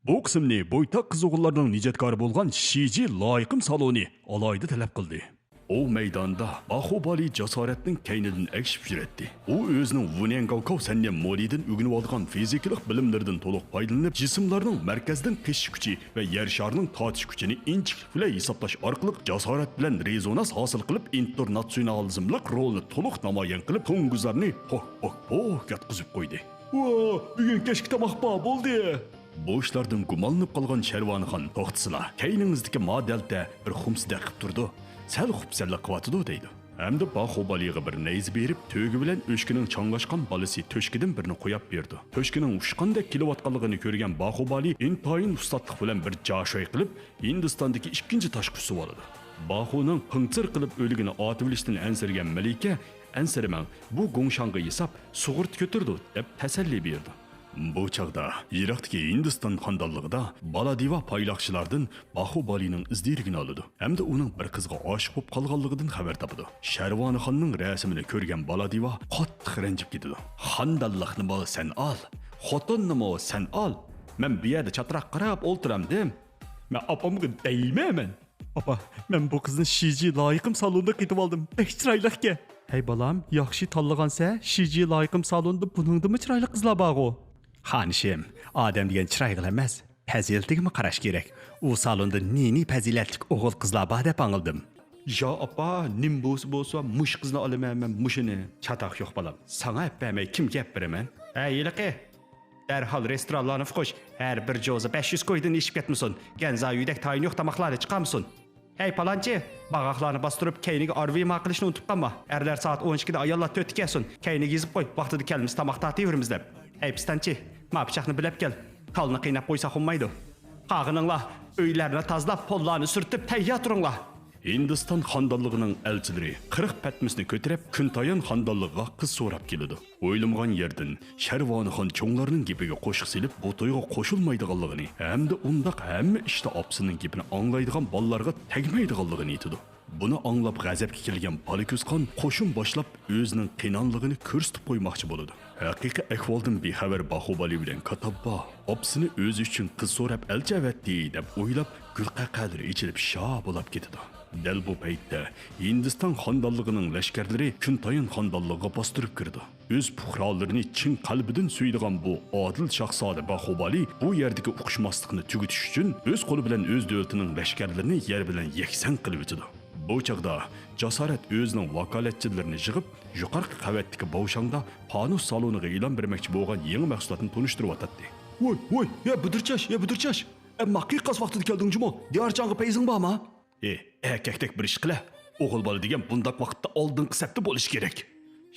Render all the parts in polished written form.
Bu qismni bo'ytoq qiz-o'g'illarning nijatkori bo'lgan Shiji loyiqim saloni alohida talab qildi. O maydonda bahubali jasoratning kaynidan ekshib yuradi. U o'zining Vunengokov san'at molidan o'rganib olgan fizikalik bilimlaridan to'liq foydalanib, jismlarning markazdan qish kuchi va yer sharining tortish kuchini inchiklik bilan hisoblash orqali jasorat bilan rezonans hosil qilib, internatsionalizmlik rolni to'liq namoyon qilib, to'ng'izlarni yotqizib qo'ydi. Bugun kechki tomoq bo'ldi. Bu ishlardan gumonlanib qolgan Sharvonxon to'xtasila, kayningizdagi modelda bir xumsida qilib turdi. Sal xupsallik qiladi deydi. Hamda bahubaliga bir nayz berib, to'gi bilan o'shkining changashgan balasi to'shkidan birini qo'yib berdi. To'shkining ushqandek kelayotganligini ko'rgan bahubali intoyin ustadlik bilan bir jashoy qilib, Hindistondagi ikkinchi tosh qusib oladi. Bahuning qing'ir qilib o'ligini otib olishdan ansirgan malika, ansirmang, bu go'ngshanga yesab sug'urt ko'tirdi deb tasalli berdi. Bu chaqda Iroqdagi Hindiston xonadonligida Baladiva payloqchilardan Bahubalining izdirigini oladi. Hamda uning bir qizga oshiq bo'lib qolganligidan xabar topadi. Sharvonxonning rasmini ko'rgan Baladiva qattiq ranjib ketadi. Xonadonlikni bo'l sen ol, xotinni sen ol. Men bu yerda chatroq qarab o'ltiramdim. Men opamga deymayman. Opa, men bu qizni Shiji loyiqim salonida ketib oldim. Bek chiroyliqga. Hey balam, yaxshi tanlagansa, Shiji loyiqim salonida buningdimi chiroyli qizlar bor-ku? Xanishim, odam degan chiroyli emas, fazilatga qarash kerak. U salonda nini fazilatli o'g'il qizlar bor deb angladim. Ya opa, nim bo'lsa, mush qizni olaman, mushini. Chatoq yo'q balam. Sana apamay kim gap beraman? Hey, yiliqi. Derhal restoranlarni qo'sh. Har bir jo'za 500 qo'ydan ishib ketmasin. Ganza uydek tayin yo'q tamoqlarni chiqamsin. Hey palonchi, bag'aqlarni bostirib, kayniga arvi maqilishni unutib qolma. Erlar soat 12da ayollar to'tib kelsin. Kayniga yezib qo'y, vaqtida kelmiz tamoq tatiyveramiz deb. Hey pistanchi, ma pichoqni bilib kel. Qalni qiynab qo'ysa xunmaydi. Qag'ininglar, uylarni tozalab, pollarni surtib tayyor turinglar. Hindiston xonadonligining elchilari 40 patmisni ko'tarib, Kuntayon xonadonligiga qiz so'rab keladi. O'ylamgan yerdan Sharvonxon cho'nglarning gapiga qo'shiq silib, bu to'yga qo'shilmaydiganligini, hamda undaq hamma ishda opsining gapini anglaydigan bolalarga tegmaydiganligini aytadi. Buni anglab g'azabga kelgan Polikuzxon qo'shin boshlab o'zining qinonligini ko'rsatib qo'ymoqchi bo'ladi. Haqiqiy ahvoldan bexabar Bahubali bilan Katabba opsini o'zi uchun qiz so'rab elchavatdi deb o'ylab, gulqaqadir ichilib sho bo'lib ketadi. Dal bu paytda Hindiston xonadonligining lashkarlari Kuntayon xonadonligiga bostirib kirdi. O'z puhrolarini chin qalbidan suydigan bu odil shahzoda Bahubali bu yerdagi uqishmaslikni tugutish uchun o'z qo'li bilan o'z davlatining lashkarlarini yer bilan yaksan qilib o'tdi. Bu chaqda jasorat o'zining vakolatchilarini yig'ib, yuqorqi qavatdagi bovshangda panus saloniga e'lon bermoqchi bo'lgan yangi mahsulotni tunishtirib o'tadi. Voy, ya budirchash. Ammo haqiqat vaqtida keldingmi? Diyorchangga payzing bormi? Erkakdek bir ish qila. O'g'il bola degan bundaq vaqtda oldingi safda bo'lish kerak.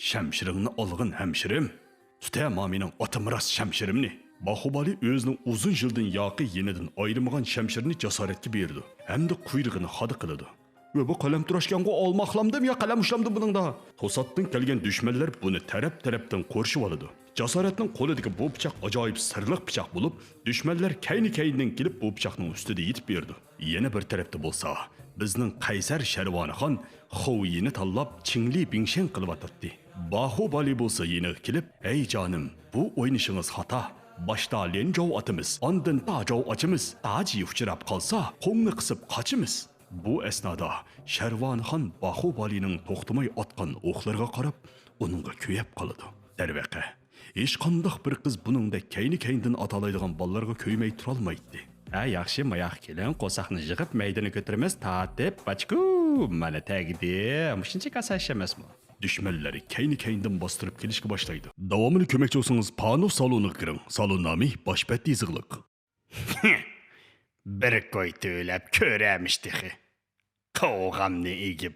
Shamshiringni olg'in hamshirim. Tutayman mening otimiras shamshirimni. Bahubali o'zining uzun yildan yoqi yenidan ayrilmagan shamshirni jasoratga berdi. Hamda quyrug'ini xoda qiladi. Va bu qalam turashganga olmoqlamdim yo qalam ushlamdim buningda. To'satdan kelgan dushmanlar buni taraf-tarafdan qo'rshib oladi. Jasoratning qo'lidagi bu pichoq ajoyib sirliq pichoq bo'lib, dushmanlar kayni-kaynidan kelib bu pichoqning ustida yetib berdi. Yana bir tarafda bo'lsa, bizning Qaysar Sharvonxon Xo'yini tanlab chingli bingshan qilib atdi. Bahubali bo'lsa yana kelib, "Ey jonim, bu o'ynishingiz xato. Boshda lenjov atimiz, ondan tajov ochimiz. Taji uchrab qolsa, qo'ngni qisib qochimiz." Bu esnada Sharvonxon Bahubalining to'xtamay otgan o'qlarga qarab, uningga kuyab qoladi. Darvaqa, hech qanday bir qiz buningda kayni-kayndan atalaydigan bolalarga ko'ymay tura olmaydi. Yaxshi, mayoq keling, qo'saqni yig'ib maydonga ko'tiramiz, tatib, bachku, mana tagdi. Shuncha kasash emasmi? Dushmanlari kayni-kayndan bostirib kelishga boshlaydi. Davomini ko'makchi bo'lsangiz, panus saloniga kiring. Salon nomi boshpat yizig'liq. Bir qo'y to'lab ko'ramishdi. Qovg'amni egib.